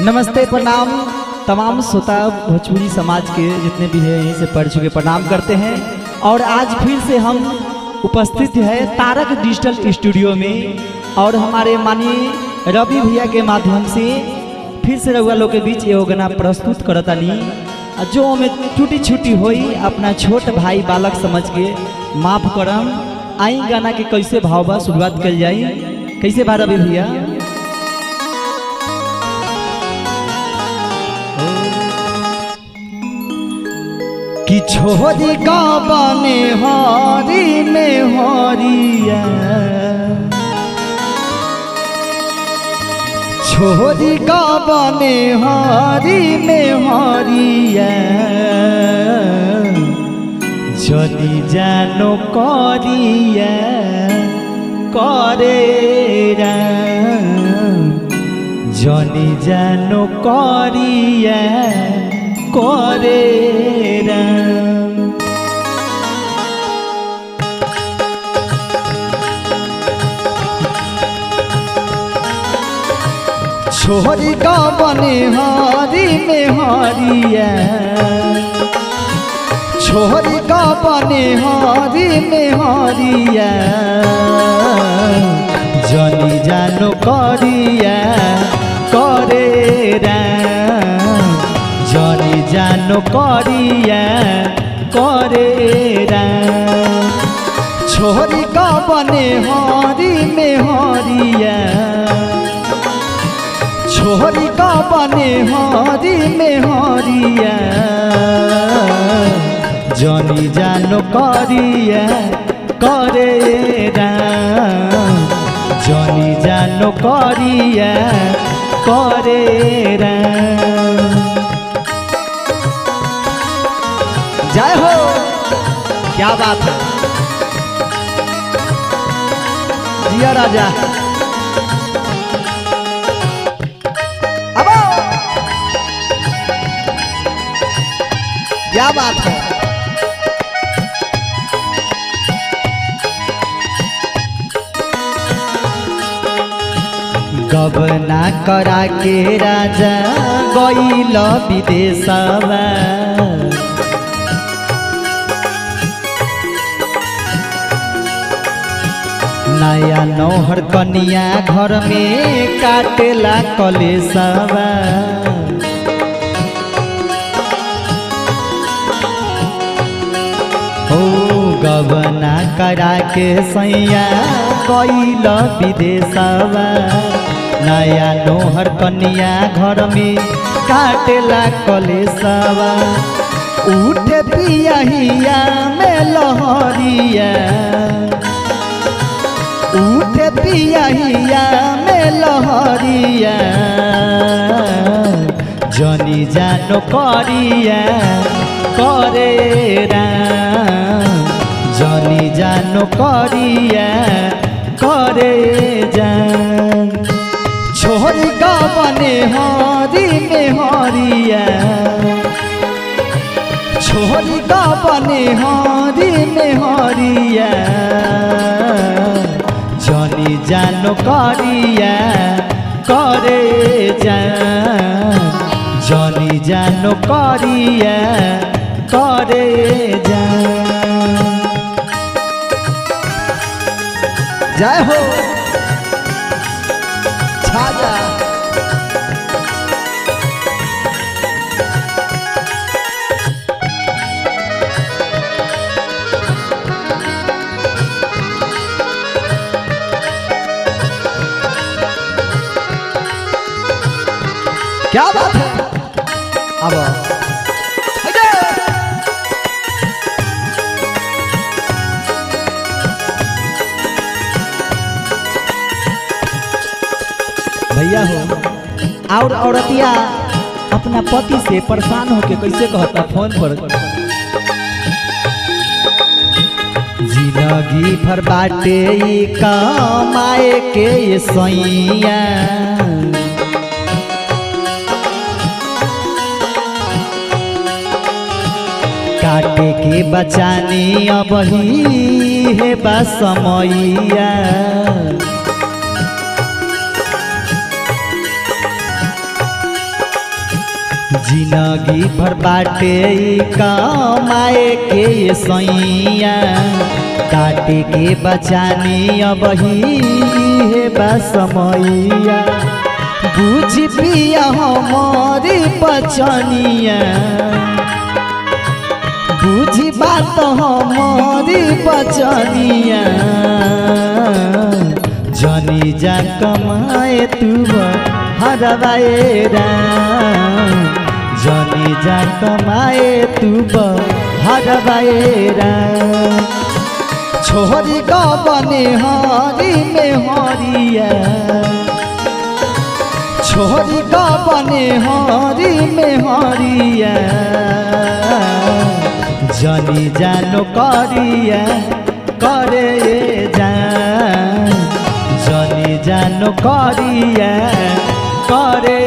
नमस्ते प्रणाम तमाम श्रोता भोजपुरी समाज के जितने भी हैं यहीं से पढ़ चुके प्रणाम करते हैं। और आज फिर से हम उपस्थित है तारक डिजिटल स्टूडियो में और हमारे माननीय रवि भैया के माध्यम से फिर से रउआ लोग के बीच एगो गाना प्रस्तुत करतानी जो हमें टूटी छूटी होई अपना छोट भाई बालक समझ के माफ करम। आई गाना के कैसे भाव बा शुरुआत कर जाई, कैसे बा रवि भैया? कि छोरी का बने हरी में हरिया, छोरी का बने हरी में हरिया, जदि जानो करिया करे जदि जानो करिया करे छोरी का बने हरी में हरिया, छोरी का बने हरी में हरिया, जनी जानो करिया करे जनी जानो करिया करे छोरी का बने हरी में हरिया, छोरी का बने हरी में हरिया, जनी जानो करिया करे जनी जानो करिया करे जय हो। क्या बात है जिया राजा। अब क्या बात है गबना करा के राजा गइल विदेशवा, नया नौहर कनिया घर में काटेला कलेसवा, ओ गबना करा के सैया गइल विदेशवा, नया नौहर कनिया घर में काटेला कलेसवा, उठे पियहिया में लहरिया, उठे पियहिया में लहरिया, जनी जानो करिया करे जनी जानो करिया करे छोरी का बने हरी में हरिया, छोरी का बने हरी में हरिया, जनी जानो करिया करे जनी जानो करिया करे जय हो छाजा। क्या बात है अब भैया हो और औरतिया अपना पति से परेशान होके कैसे कहता फोन पर, जिंदगी भर बाटे कमाए के ये सैया, काटे के बचानी अब ही है बस समैया, जिंदगी भर बाटे कमाए के सैया काटे के बचाने अब ही है बसमैया बुझ पिया हमारी बचनिया बुझी बात हमारी बचनिया जनी जा कमाए तू हरवाए जनी जा कमाए तू हरवाए छोरी का बने हरी में हरिया छोरी का बने हरी में हरिया जनी जानो करिया करे जनी जानो करिया करे